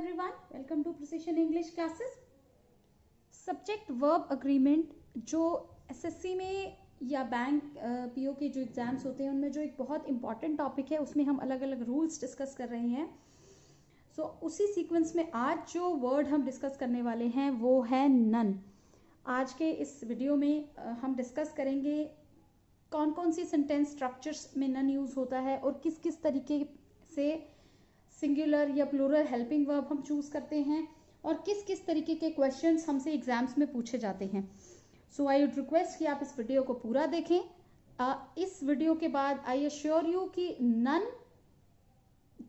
everyone, welcome to Precision English classes. Subject verb agreement जो SSC में या bank PO के जो एग्जाम्स होते हैं उनमें जो एक बहुत इंपॉर्टेंट टॉपिक है, उसमें हम अलग अलग रूल्स डिस्कस कर रहे हैं. सो उसी सीक्वेंस में आज जो वर्ड हम डिस्कस करने वाले हैं वो है नन. आज के इस वीडियो में हम डिस्कस करेंगे कौन कौन सी सेंटेंस स्ट्रक्चर्स में नन यूज़ होता है और किस किस तरीके से सिंगुलर या प्लूरल हेल्पिंग वर्ब हम चूज़ करते हैं और किस किस तरीके के क्वेश्चंस हमसे एग्जाम्स में पूछे जाते हैं. सो आई वुड रिक्वेस्ट कि आप इस वीडियो को पूरा देखें. इस वीडियो के बाद आई एश्योर यू कि नन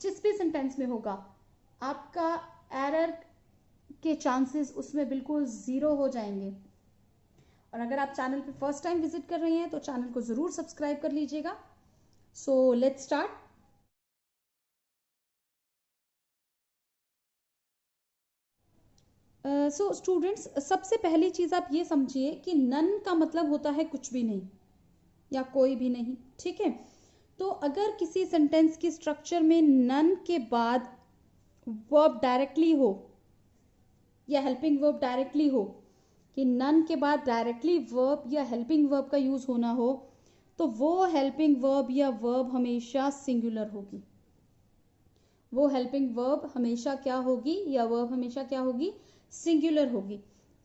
जिस भी सेंटेंस में होगा आपका एरर के चांसेस उसमें बिल्कुल ज़ीरो हो जाएंगे. और अगर आप चैनल पे फर्स्ट टाइम विजिट कर रहे हैं तो चैनल को ज़रूर सब्सक्राइब कर लीजिएगा. So let's start. So students, सबसे पहली चीज़ आप ये समझिए कि नन का मतलब होता है कुछ भी नहीं या कोई भी नहीं. ठीक है, तो अगर किसी सेंटेंस की स्ट्रक्चर में नन के बाद वर्ब डायरेक्टली हो या हेल्पिंग वर्ब डायरेक्टली हो, कि नन के बाद डायरेक्टली वर्ब या हेल्पिंग वर्ब का यूज़ होना हो, तो वो हेल्पिंग वर्ब या वर्ब हमेशा सिंगुलर होगी. वो हेल्पिंग वर्ब हमेशा क्या होगी या वर्ब हमेशा क्या होगी, सिंगुलर होगी.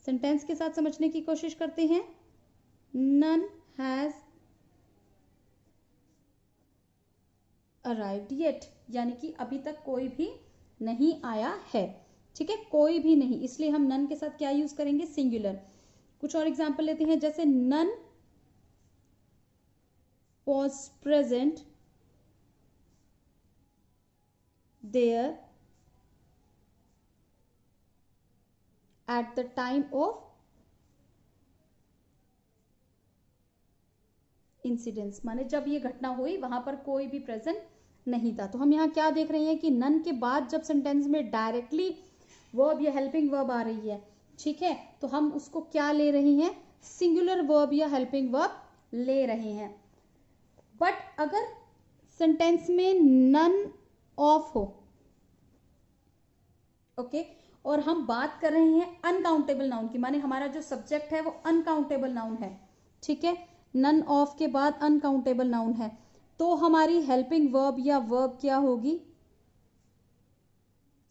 सेंटेंस के साथ समझने की कोशिश करते हैं. नन हैज अराइव्ड येट, यानी कि अभी तक कोई भी नहीं आया है. ठीक है, कोई भी नहीं, इसलिए हम नन के साथ क्या यूज करेंगे, सिंगुलर. कुछ और एग्जांपल लेते हैं, जैसे none was present there at the time of incidence, माने जब ये घटना हुई वहां पर कोई भी प्रेजेंट नहीं था. तो हम यहाँ क्या देख रहे हैं कि नन के बाद जब सेंटेंस में डायरेक्टली वर्ब या हेल्पिंग वर्ब आ रही है, ठीक है, तो हम उसको क्या ले रहे हैं, सिंगुलर वर्ब या हेल्पिंग वर्ब ले रहे हैं. बट अगर सेंटेंस में नन ऑफ हो, ओके, और हम बात कर रहे हैं अनकाउंटेबल नाउन की, माने हमारा जो सब्जेक्ट है वो अनकाउंटेबल नाउन है. ठीक है, नन ऑफ के बाद अनकाउंटेबल नाउन है, तो हमारी हेल्पिंग वर्ब या वर्ब क्या होगी,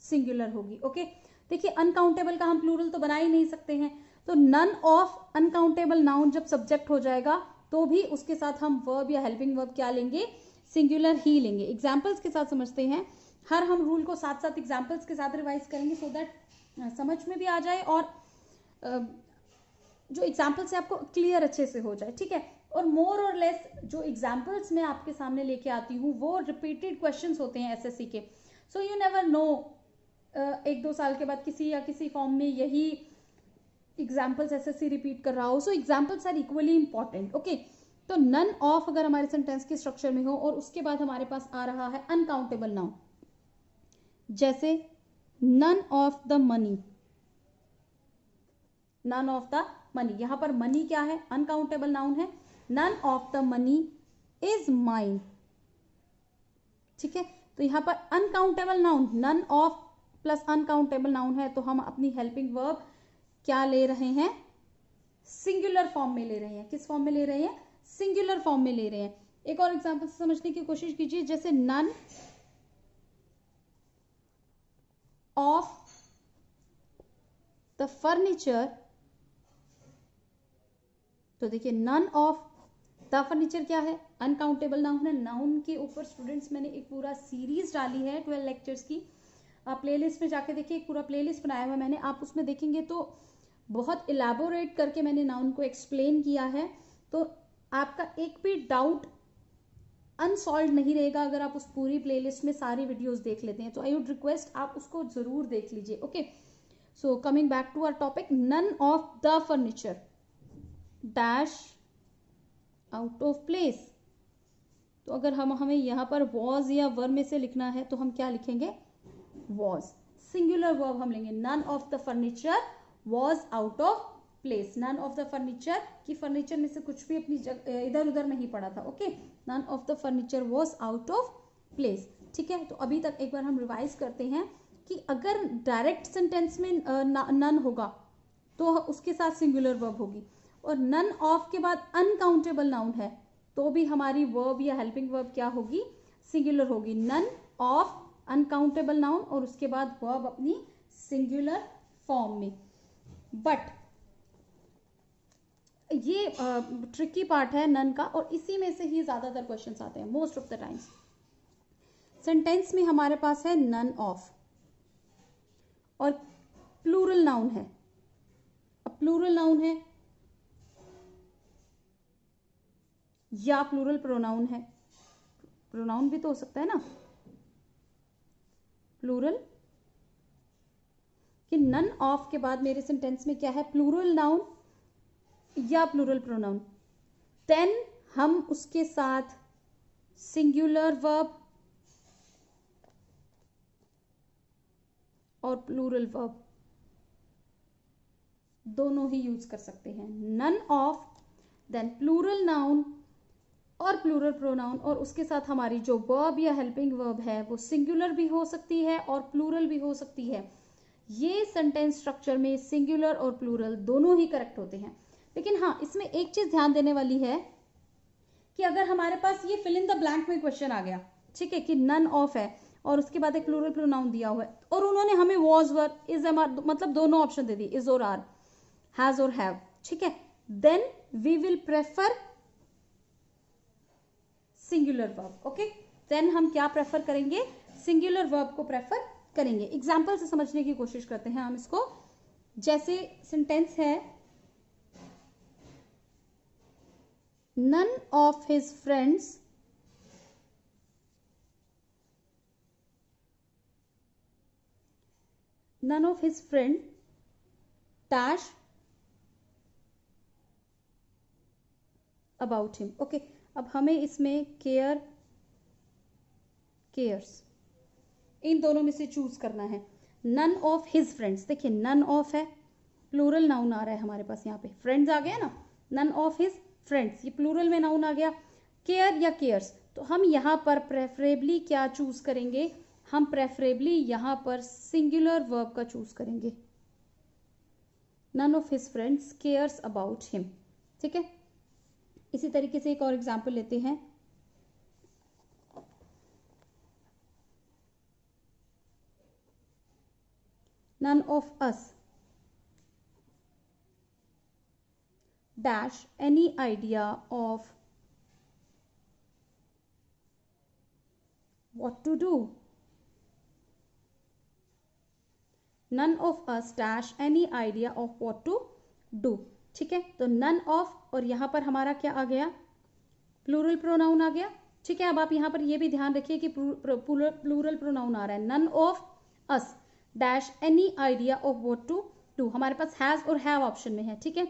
सिंगुलर होगी. ओके, देखिए अनकाउंटेबल का हम प्लूरल तो बना ही नहीं सकते हैं, तो नन ऑफ अनकाउंटेबल नाउन जब सब्जेक्ट हो जाएगा तो भी उसके साथ हम वर्ब या हेल्पिंग वर्ब क्या लेंगे, सिंगुलर ही लेंगे. एग्जाम्पल्स के साथ समझते हैं. हर हम रूल को साथ साथ एग्जाम्पल्स के साथ रिवाइज करेंगे सो दैट समझ में भी आ जाए और जो एग्जाम्पल्स है आपको क्लियर अच्छे से हो जाए. ठीक है, और मोर और लेस जो एग्जाम्पल्स मैं आपके सामने लेके आती हूँ वो रिपीटेड क्वेश्चंस होते हैं एसएससी के. सो यू नेवर नो, एक दो साल के बाद किसी या किसी फॉर्म में यही एग्जाम्पल्स एसएससी रिपीट कर रहा हो. So examples are equally important. Okay, तो नन ऑफ अगर हमारे सेंटेंस की स्ट्रक्चर में हो और उसके बाद हमारे पास आ रहा है अनकाउंटेबल नाउन, जैसे none of the money, none of the money, यहां पर मनी क्या है, अनकाउंटेबल नाउन है. None of the money is mine. ठीक है, तो यहां पर uncountable noun, none of plus uncountable noun है, तो हम अपनी हेल्पिंग वर्ब क्या ले रहे हैं, सिंगुलर फॉर्म में ले रहे हैं. किस फॉर्म में ले रहे हैं, सिंगुलर फॉर्म में ले रहे हैं. एक और एग्जांपल से समझने की कोशिश कीजिए, जैसे नन ऑफ द फर्नीचर, तो देखिए नन ऑफ द फर्नीचर क्या है, अनकाउंटेबल नाउन है. नाउन के ऊपर स्टूडेंट्स मैंने एक पूरा सीरीज डाली है 12 लेक्चर्स की. आप प्लेलिस्ट में जाके देखिए, एक पूरा प्लेलिस्ट बनाया हुआ है मैंने, आप उसमें देखेंगे तो बहुत इलेबोरेट करके मैंने नाउन को एक्सप्लेन किया है. तो आपका एक भी डाउट अनसॉल्व नहीं रहेगा अगर आप उस पूरी प्लेलिस्ट में सारी वीडियोस देख लेते हैं. तो आई वुड रिक्वेस्ट आप उसको जरूर देख लीजिए. Okay, so coming back to our topic, none of the furniture dash out of place. तो अगर हमें यहाँ पर वॉज या वर में से लिखना है तो हम क्या लिखेंगे, वॉज. सिंगुलर वर्ब हम लेंगे, none of the furniture was out of place. None of the furniture की फर्नीचर में से कुछ भी अपनी इधर उधर नहीं पड़ा था. Okay, none of the furniture was out of place. ठीक है, तो अभी तक एक बार हम रिवाइज करते हैं कि अगर डायरेक्ट सेंटेंस में नन होगा तो उसके साथ सिंगुलर वर्ब होगी, और नन ऑफ के बाद अनकाउंटेबल नाउन है तो भी हमारी वर्ब या हेल्पिंग वर्ब क्या होगी, सिंगुलर होगी। नन ऑफ अनकाउंटेबल नाउन और उसके बाद वर्ब अपनी सिंगुलर फॉर्म में। बट ये ट्रिकी पार्ट है नन का, और इसी में से ही ज्यादातर क्वेश्चंस आते हैं most of the times. Sentence में हमारे पास है नन ऑफ और प्लूरल नाउन है। अब प्लूरल नाउन है या प्लूरल प्रोनाउन है, प्रोनाउन भी तो हो सकता है ना, प्लूरल कि नन ऑफ के बाद मेरे सेंटेंस में क्या है, प्लूरल नाउन या प्लूरल प्रोनाउन, देन हम उसके साथ सिंगुलर वर्ब और प्लूरल वर्ब दोनों ही यूज कर सकते हैं। None of then plural noun और प्लूरल प्रोनाउन, और उसके साथ हमारी जो वर्ब या हेल्पिंग वर्ब है वो सिंगुलर भी हो सकती है और प्लूरल भी हो सकती है। ये सेंटेंस स्ट्रक्चर में सिंगुलर और प्लूरल दोनों ही करेक्ट होते हैं। लेकिन हाँ, इसमें एक चीज ध्यान देने वाली है कि अगर हमारे पास ये फिल इन द ब्लैंक में क्वेश्चन आ गया, ठीक है, कि नन ऑफ है और उसके बाद एक प्लूरल प्रोनाउन दिया हुआ है और उन्होंने हमें वॉज वर इज मतलब दोनों ऑप्शन दे दी, इज और आर, हैज और हैव, ठीक है, then we will prefer singular verb. Okay, then हम क्या प्रेफर करेंगे, सिंगुलर वर्ब को प्रेफर करेंगे। एग्जाम्पल से समझने की कोशिश करते हैं हम इसको। जैसे सेंटेंस है none of his friends none of his friend dash about him। Okay, अब हमें इसमें केयर केयर्स इन दोनों में से चूज करना है। नन ऑफ हिज फ्रेंड्स, देखिए नन ऑफ है, प्लूरल नाउन आ रहा है हमारे पास, यहाँ पे फ्रेंड्स आ गया ना, नन ऑफ हिज फ्रेंड्स, ये प्लूरल में नाउन आ गया। केयर या केयर्स, तो हम यहाँ पर प्रेफरेबली क्या चूज करेंगे, हम प्रेफरेबली यहां पर सिंगुलर वर्ब का चूज करेंगे। None of his friends cares about him, ठीक है। इसी तरीके से एक और एग्जांपल लेते हैं। None of us dash any idea of what to do. None of us dash any idea of what to do, ठीक है। तो नन ऑफ और यहां पर हमारा क्या आ गया, प्लूरल प्रोनाउन आ गया, ठीक है। अब आप यहां पर ये भी ध्यान रखिए कि प्लूरल प्रोनाउन आ रहा है। None of us dash any idea of what to do, हमारे पास हैज और हैव ऑप्शन में है, ठीक है।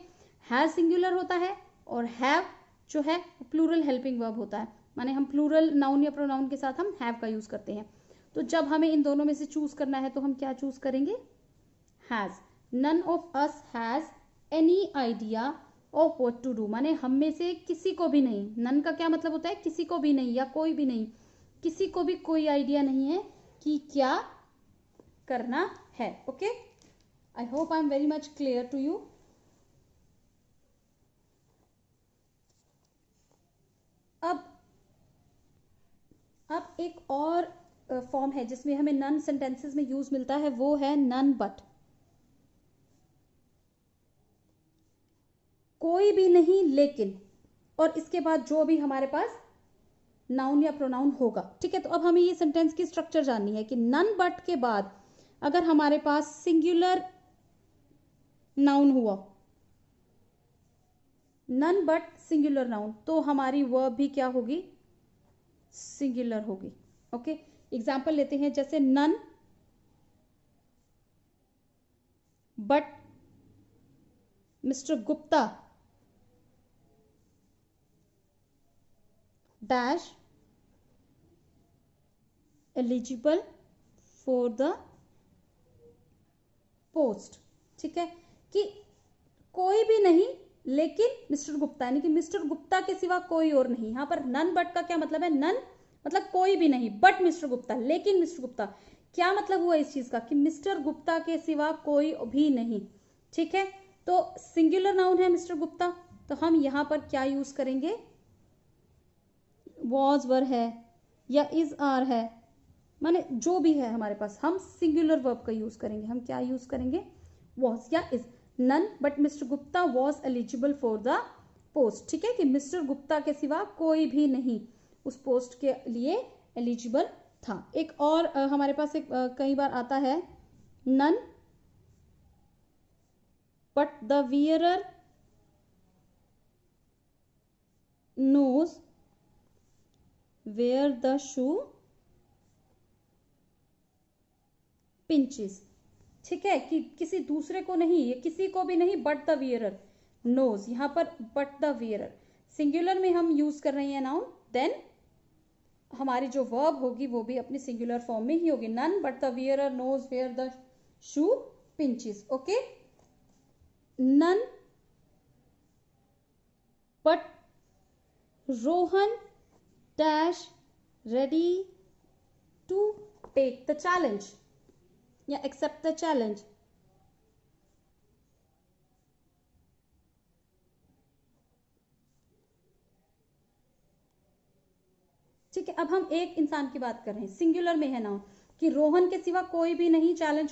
हैज सिंगुलर होता है और हैव जो है प्लूरल हेल्पिंग वर्ब होता है, माने हम प्लूरल नाउन या प्रोनाउन के साथ हम हैव का यूज करते हैं। तो जब हमें इन दोनों में से चूज करना है तो हम क्या चूज करेंगे, has. None of us has any idea of what to do, माने हम में से किसी को भी नहीं, नन का क्या मतलब होता है, किसी को भी नहीं या कोई भी नहीं, किसी को भी कोई आइडिया नहीं है कि क्या करना है। Okay, I hope I am very much clear to you. अब एक और फॉर्म है जिसमें हमें नन सेंटेंसेस में यूज मिलता है, वो है नन बट। कोई भी नहीं लेकिन, और इसके बाद जो भी हमारे पास नाउन या प्रोनाउन होगा, ठीक है। तो अब हमें ये सेंटेंस की स्ट्रक्चर जाननी है कि नन बट के बाद अगर हमारे पास सिंगुलर नाउन हुआ, नन बट सिंगुलर नाउन, तो हमारी वर्ब भी क्या होगी, सिंगुलर होगी। ओके, एग्जाम्पल लेते हैं, जैसे none but mister Gupta dash eligible for the post, ठीक है। कि कोई भी नहीं लेकिन मिस्टर गुप्ता, यानी कि मिस्टर गुप्ता के सिवा कोई और नहीं। यहां पर नन बट का क्या मतलब है, नन मतलब कोई भी नहीं, बट मिस्टर गुप्ता, लेकिन मिस्टर गुप्ता, क्या मतलब हुआ इस चीज का कि मिस्टर गुप्ता के सिवा कोई भी नहीं, ठीक है। तो सिंगुलर नाउन है मिस्टर गुप्ता, तो हम यहां पर क्या यूज करेंगे, वॉज वर है या इज आर है, माने जो भी है हमारे पास, हम सिंगुलर वर्ब का यूज करेंगे। हम क्या यूज करेंगे, वॉज या is. None but mister Gupta was eligible for the post, ठीक है, कि मिस्टर गुप्ता के सिवा कोई भी नहीं उस पोस्ट के लिए एलिजिबल था। एक और हमारे पास एक कई बार आता है, none but the wearer knows where the shoe pinches, ठीक है, कि किसी दूसरे को नहीं, ये किसी को भी नहीं, बट द वियरर नोज, यहां पर बट द वियरर सिंगुलर में हम यूज कर रहे हैं नाउन, देन हमारी जो वर्ब होगी वो भी अपनी सिंगुलर फॉर्म में ही होगी। None but the wearer knows where the shoe pinches, okay. None but Rohan dash ready to take the challenge या एक्सेप्ट द चैलेंज। ठीक है, अब हम एक इंसान की बात कर रहे हैं, सिंगुलर में है नाउन, कि रोहन के सिवा कोई भी नहीं चैलेंज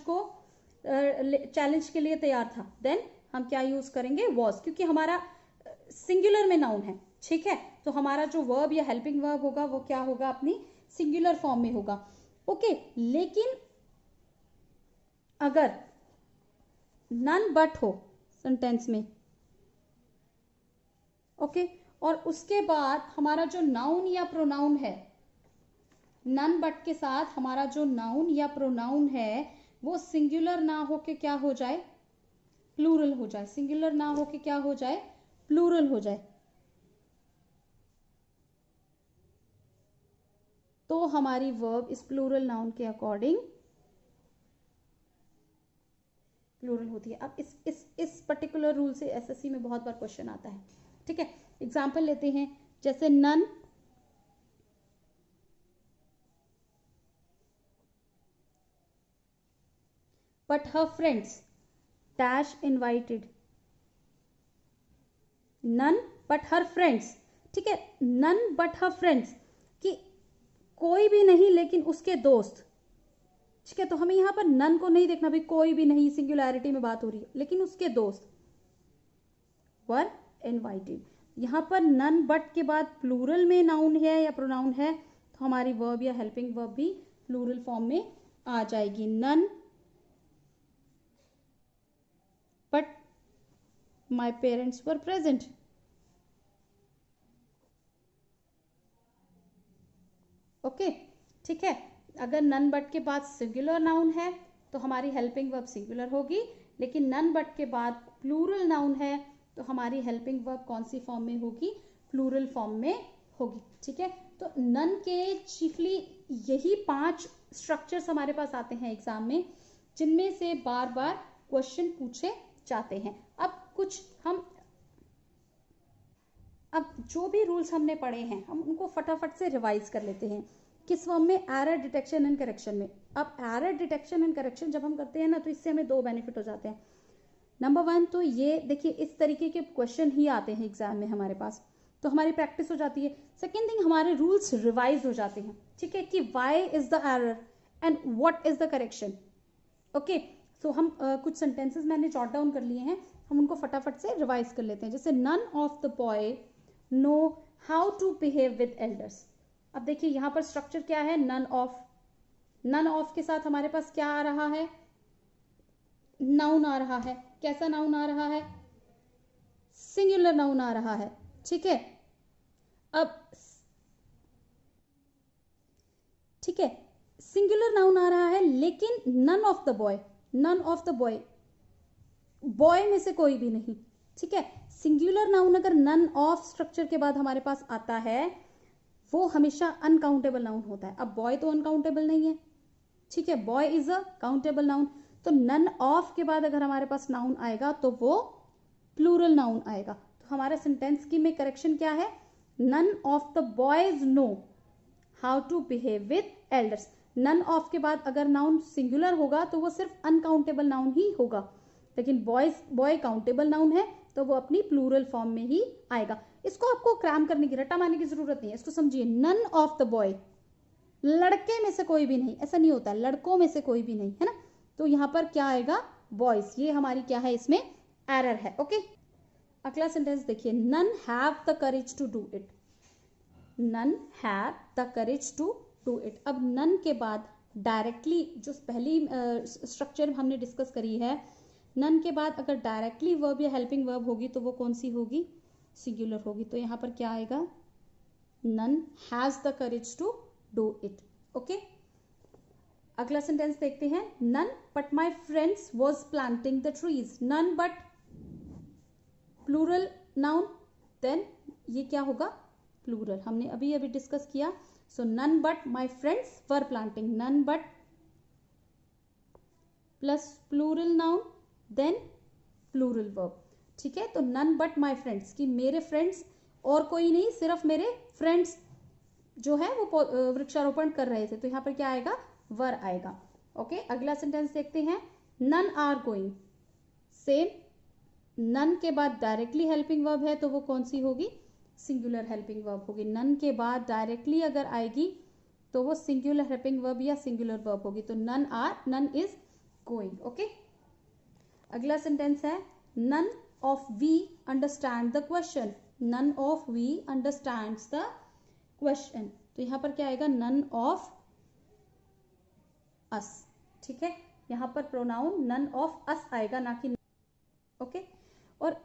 के लिए तैयार था, देन हम क्या यूज करेंगे, वॉज, क्योंकि हमारा सिंगुलर में नाउन है, ठीक है, तो हमारा जो वर्ब या हेल्पिंग वर्ब होगा वो क्या होगा, अपनी सिंगुलर फॉर्म में होगा, ओके। लेकिन अगर नन बट हो सेंटेंस में, ओके, और उसके बाद हमारा जो नाउन या प्रोनाउन है, नन बट के साथ हमारा जो नाउन या प्रोनाउन है वो सिंगुलर ना हो के क्या हो जाए, प्लूरल हो जाए, सिंगुलर ना हो के क्या हो जाए, प्लूरल हो जाए, तो हमारी वर्ब इस प्लूरल नाउन के अकॉर्डिंग प्लूरल होती है। अब इस पर्टिकुलर रूल से एसएससी में बहुत बार क्वेश्चन आता है, ठीक है। एग्जाम्पल लेते हैं, जैसे none but her friends dash invited, none but her friends, ठीक है, नन बट हर फ्रेंड्स, कि कोई भी नहीं लेकिन उसके दोस्त, ठीक है, तो हमें यहां पर नन को नहीं देखना, भाई कोई भी नहीं, सिंगुलैरिटी में बात हो रही है, लेकिन उसके दोस्त वर इनवाइटेड। यहां पर नन बट के बाद प्लूरल में नाउन है या प्रोनाउन है, तो हमारी वर्ब या हेल्पिंग वर्ब भी प्लूरल फॉर्म में आ जाएगी, none but my parents were present, okay, ठीक है। अगर नन बट के बाद सिंगुलर नाउन है तो हमारी हेल्पिंग वर्ब सिंगुलर होगी, लेकिन नन बट के बाद प्लूरल नाउन है तो हमारी हेल्पिंग वर्ब कौन सी फॉर्म में होगी, प्लूरल फॉर्म में होगी, ठीक है। तो नन के चीफली यही 5 स्ट्रक्चर्स हमारे पास आते हैं एग्जाम में, जिनमें से बार बार क्वेश्चन पूछे जाते हैं। अब जो भी रूल्स हमने पढ़े हैं हम उनको फटाफट से रिवाइज कर लेते हैं। किस फॉर्म में, एरर डिटेक्शन एंड करेक्शन में। अब एरर डिटेक्शन एंड करेक्शन जब हम करते हैं ना, तो इससे हमें 2 बेनिफिट हो जाते हैं। नंबर 1 तो ये देखिए, इस तरीके के क्वेश्चन ही आते हैं एग्जाम में हमारे पास, तो हमारी प्रैक्टिस हो जाती है। सेकेंड थिंग, हमारे रूल्स रिवाइज हो जाते हैं, ठीक है, कि why is the error and what is the correction, okay. So हम कुछ सेंटेंसेस मैंने जॉट डाउन कर लिए हैं, हम उनको फटाफट से रिवाइज कर लेते हैं। जैसे none of the boy know how to behave with elders. अब देखिए यहां पर स्ट्रक्चर क्या है, नन ऑफ, नन ऑफ के साथ हमारे पास क्या आ रहा है, नाउन आ रहा है। कैसा नाउन आ रहा है, सिंगुलर नाउन आ रहा है, ठीक है। अब ठीक है, सिंगुलर नाउन आ रहा है, लेकिन none of the boy, none of the boy, boy में से कोई भी नहीं, ठीक है। सिंगुलर नाउन अगर नन ऑफ स्ट्रक्चर के बाद हमारे पास आता है वो हमेशा अनकाउंटेबल नाउन होता है। अब बॉय तो अनकाउंटेबल नहीं है, ठीक है, boy is a countable noun, तो नन ऑफ के बाद अगर हमारे पास नाउन आएगा तो वो प्लूरल नाउन आएगा। तो हमारा सेंटेंस की में करेक्शन क्या है, none of the boys know how to behave with elders. None of के बाद अगर नाउन सिंगुलर होगा तो वो सिर्फ अनकाउंटेबल नाउन ही होगा, लेकिन बॉय काउंटेबल नाउन है तो वो अपनी प्लूरल फॉर्म में ही आएगा। इसको आपको क्रैम करने की, रट्टा मारने की जरूरत नहीं है, इसको समझिए। नन ऑफ द बॉय, लड़के में से कोई भी नहीं, ऐसा नहीं होता, लड़कों में से कोई भी नहीं, है ना। तो यहाँ पर क्या आएगा, बॉयज। ये हमारी क्या है, इसमें एरर है। ओके, अगला सेंटेंस देखिए, none have the courage to do it. None have the courage to do it. अब नन के बाद डायरेक्टली जो पहली स्ट्रक्चर हमने डिस्कस करी है, नन के बाद अगर डायरेक्टली वर्ब या हेल्पिंग वर्ब होगी तो वो कौन सी होगी, सिंगुलर होगी। तो यहाँ पर क्या आएगा, none has the courage to do it. Okay, अगला सेंटेंस देखते हैं, none but my friends was planting the trees. None but plural noun, then ये क्या होगा, प्लूरल। हमने अभी अभी डिस्कस किया। So none but my friends were planting, none but plus plural noun then plural verb. ठीक है, तो नन बट माई फ्रेंड्स, कि मेरे फ्रेंड्स और कोई नहीं, सिर्फ मेरे फ्रेंड्स जो है वो वृक्षारोपण कर रहे थे, तो यहाँ पर क्या आएगा, वर आएगा। ओके, अगला सेंटेंस देखते हैं, none are going. Same, none के बाद डायरेक्टली हेल्पिंग वर्ब है तो वो कौन सी होगी, सिंगुलर हेल्पिंग वर्ब होगी। नन के बाद डायरेक्टली अगर आएगी तो वो सिंगुलर हेल्पिंग वर्ब या सिंगुलर वर्ब होगी। तो none are, none is going. Okay, अगला सेंटेंस है, none of we understand the question. None of we understands the question, तो यहां पर क्या आएगा, नन ऑफ अस। ठीक है, यहां पर प्रोनाउन नन ऑफ अस आएगा, ना कि ओके। और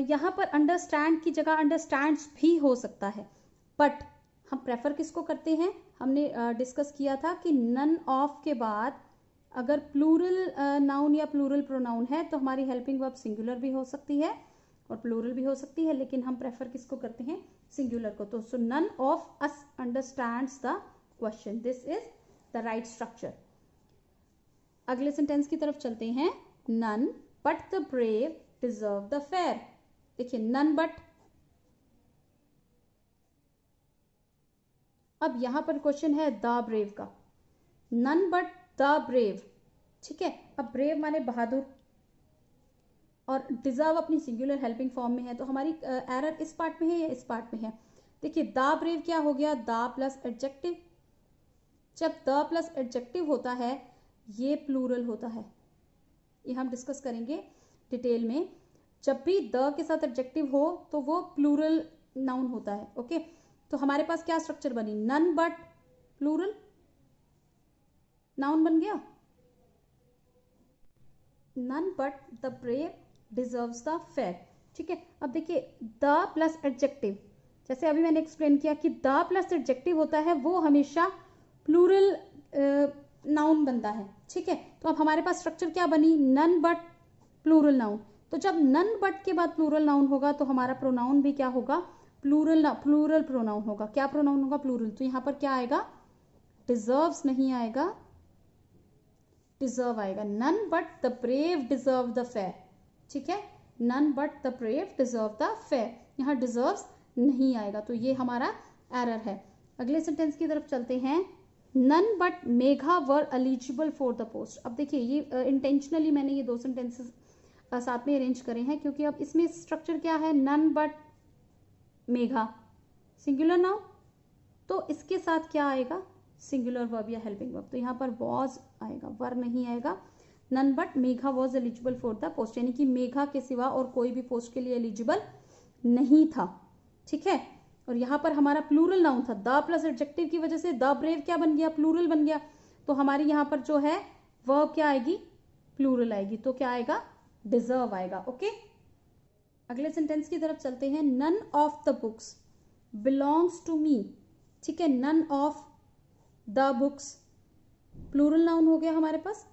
यहां पर अंडरस्टैंड की जगह अंडरस्टैंड्स भी हो सकता है, बट हम प्रेफर किसको करते हैं, हमने डिस्कस किया था कि नन ऑफ के बाद अगर प्लूरल नाउन या प्लूरल प्रोनाउन है तो हमारी हेल्पिंग वर्ब सिंगुलर भी हो सकती है और प्लूरल भी हो सकती है, लेकिन हम प्रेफर किसको करते हैं, सिंगुलर को। तो so none of us understands the question, this is the right structure. अगले सेंटेंस की तरफ चलते हैं, none but the brave deserve the fair. देखिए, नन बट, अब यहां पर क्वेश्चन है द ब्रेव का, नन बट द ब्रेव। ठीक है, अब ब्रेव माने बहादुर और डिजर्व अपनी सिंगुलर हेल्पिंग फॉर्म में है, तो हमारी एरर इस पार्ट में है या इस पार्ट में है। देखिए, द ब्रेव क्या हो गया, द प्लस एडजेक्टिव। जब द प्लस एडजेक्टिव होता है ये प्लूरल होता है, ये हम डिस्कस करेंगे डिटेल में। जब भी द के साथ एडजेक्टिव हो तो वो प्लूरल नाउन होता है। ओके, तो हमारे पास क्या स्ट्रक्चर बनी, नन बट प्लूरल नाउन बन गया, none but the brave deserves the fair. ठीक है, अब देखिए द प्लस एडजेक्टिव, जैसे अभी मैंने एक्सप्लेन किया कि द प्लस एडजेक्टिव होता है वो हमेशा प्लूरल नाउन बनता है। ठीक है, तो अब हमारे पास स्ट्रक्चर क्या बनी, नन बट प्लूरल नाउन। तो जब नन बट के बाद प्लूरल नाउन होगा तो हमारा प्रोनाउन भी क्या होगा, प्लूरल प्रोनाउन होगा। क्या प्रोनाउन होगा, प्लूरल। तो यहां पर क्या आएगा, डिजर्व्स नहीं आएगा, डिजर्व आएगा। None but the brave deserve the fair. ठीक है, none but the brave deserve the fair, यहां डिजर्व्स नहीं आएगा, तो ये हमारा एरर है। अगले सेंटेंस की तरफ चलते हैं, none but Megha were eligible for the post. अब देखिए, ये इंटेंशनली मैंने ये दो सेंटेंसेस साथ में अरेंज करे हैं क्योंकि अब इसमें स्ट्रक्चर क्या है, none but Megha singular noun, तो इसके साथ क्या आएगा, सिंगुलर वर्ब या हेल्पिंग वर्ब। तो यहाँ पर वॉज आएगा, वर नहीं आएगा। None but Megha was eligible for the post, यानी कि मेघा के सिवा और कोई भी पोस्ट के लिए एलिजिबल नहीं था। ठीक है, और यहाँ पर हमारा प्लूरल नाउन था, द प्लस एडजेक्टिव की वजह से द ब्रेव क्या बन गया, प्लूरल बन गया। तो हमारी यहाँ पर जो है वर्ब क्या आएगी, प्लूरल आएगी, तो क्या आएगा, डिजर्व आएगा। ओके, अगले सेंटेंस की तरफ चलते हैं, none of the books belongs to me. ठीक है, none of the books plural noun हो गया हमारे पास,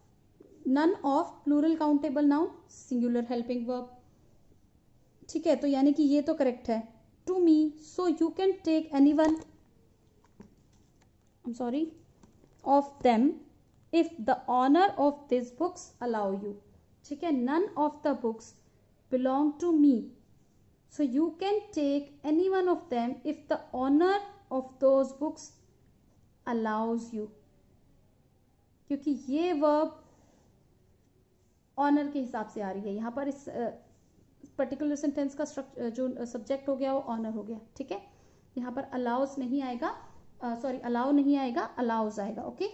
none of plural countable noun singular helping verb. ठीक है, तो यानी कि ये तो करेक्ट है, to me, so you can take any one, I am sorry, of them if the owner of this books allow you. ठीक है, none of the books belong to me, so you can take any one of them if the owner of those books allows you। क्योंकि ये verb honour के हिसाब से आ रही है। यहाँ पर इस पर्टिकुलर सेंटेंस का जो सब्जेक्ट हो गया वो ऑनर हो गया, ठीक है। यहाँ पर अलाउस नहीं आएगा, सॉरी अलाउ नहीं आएगा, अलाउज आएगा, ओके।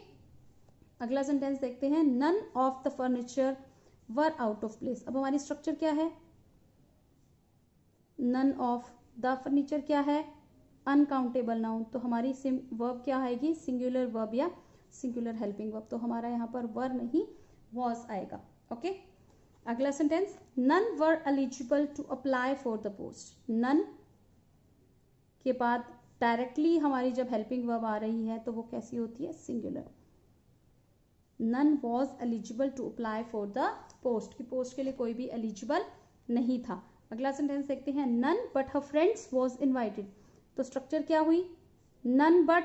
अगला सेंटेंस देखते हैं, none of the furniture were out of place. अब हमारी स्ट्रक्चर क्या है, नन ऑफ, द फर्नीचर क्या है, अनकाउंटेबल नाउन, तो हमारी वर्ब क्या आएगी, सिंगुलर वर्ब या सिंगुलर हेल्पिंग वर्ब, तो हमारा यहाँ पर वर नहीं वॉज आएगा, ओके। अगला sentence, none were eligible to apply for the post. None के बाद डायरेक्टली हमारी जब हेल्पिंग वर्ब आ रही है तो वो कैसी होती है, singular. None was eligible to apply for the post, की पोस्ट के लिए कोई भी एलिजिबल नहीं था। अगला सेंटेंस देखते हैं, none but her friends was invited. तो स्ट्रक्चर क्या हुई, नन बट,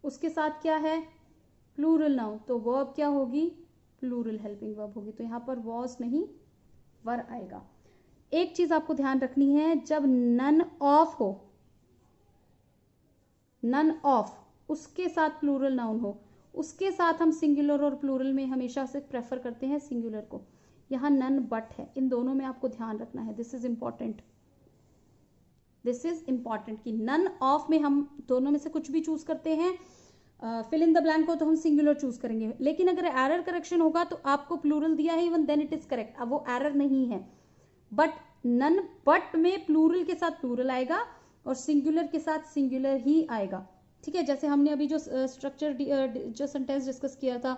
उसके साथ क्या है, प्लूरल नाउन, तो वर्ब क्या होगी, प्लूरल हेल्पिंग वर्ब होगी, तो यहाँ पर वॉज नहीं वर आएगा। एक चीज आपको ध्यान रखनी है, जब नन ऑफ हो, नन ऑफ, उसके साथ प्लूरल नाउन हो, उसके साथ हम सिंगुलर और प्लूरल में हमेशा से प्रेफर करते हैं सिंगुलर को। यहाँ नन बट है, इन दोनों में आपको ध्यान रखना है, this is important, this is important कि नन ऑफ में हम दोनों में से कुछ भी चूज करते हैं, फिल इन द ब्लैंक हो तो हम सिंगुलर चूज करेंगे, लेकिन अगर एरर करेक्शन होगा तो आपको प्लूरल दिया है even then it is correct, अब वो एरर नहीं है। बट नन बट में प्लूरल के साथ प्लूरल आएगा और सिंगुलर के साथ सिंगुलर ही आएगा, ठीक है। जैसे हमने अभी जो स्ट्रक्चर जो सेंटेंस डिस्कस किया था,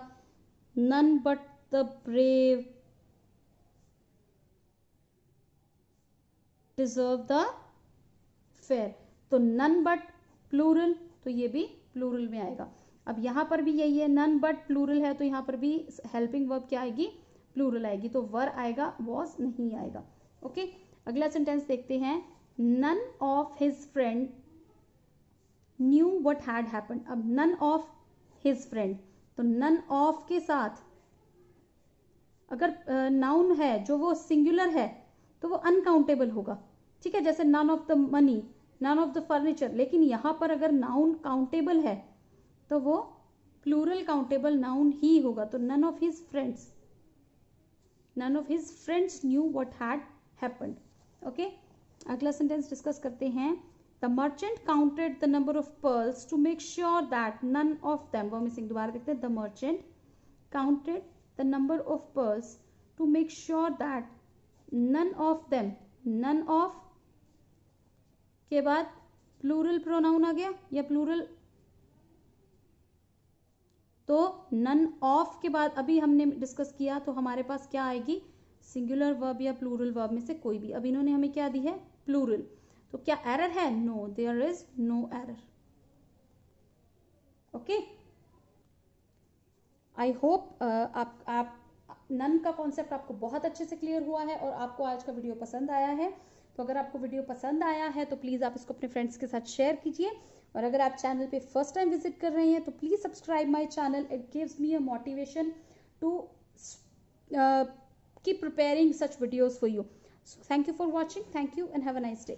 none but the brave deserve the fair, तो नन बट प्लूरल, तो ये भी प्लूरल में आएगा। अब यहाँ पर भी यही है, नन बट प्लूरल है तो यहाँ पर भी हेल्पिंग वर्ब क्या आएगी, प्लूरल आएगी, तो वर आएगा, वॉज नहीं आएगा, ओके। अगला सेंटेंस देखते हैं, none of his friend knew what had happened. अब नन ऑफ हिज फ्रेंड, तो नन ऑफ के साथ अगर नाउन है जो वो सिंगुलर है तो वो अनकाउंटेबल होगा, ठीक है। जैसे none of the money, none of the furniture, लेकिन यहां पर अगर नाउन काउंटेबल है तो वो प्लूरल काउंटेबल नाउन ही होगा, तो none of his friends, none of his friends knew what had happened, okay. अगला सेंटेंस डिस्कस करते हैं, the merchant counted the number of pearls to make sure that none of them were missing. दोबारा देखते हैं, the merchant counted the number of pearls to make sure that none of them, none of के बाद plural pronoun आ गया या plural, तो none of के बाद अभी हमने डिस्कस किया तो हमारे पास क्या आएगी, सिंगुलर वर्ब या प्लूरल वर्ब में से कोई भी। अब इन्होंने हमें क्या दी है, प्लूरल, तो क्या एरर है, no, there is no error, okay. I hope आप नन का कॉन्सेप्ट आपको बहुत अच्छे से क्लियर हुआ है और आपको आज का वीडियो पसंद आया है। तो अगर आपको वीडियो पसंद आया है तो प्लीज़ आप इसको अपने फ्रेंड्स के साथ शेयर कीजिए, और अगर आप चैनल पे फर्स्ट टाइम विजिट कर रहे हैं तो please subscribe my channel, it gives me a motivation to keep preparing such videos for you. So thank you for watching, thank you and have a nice day.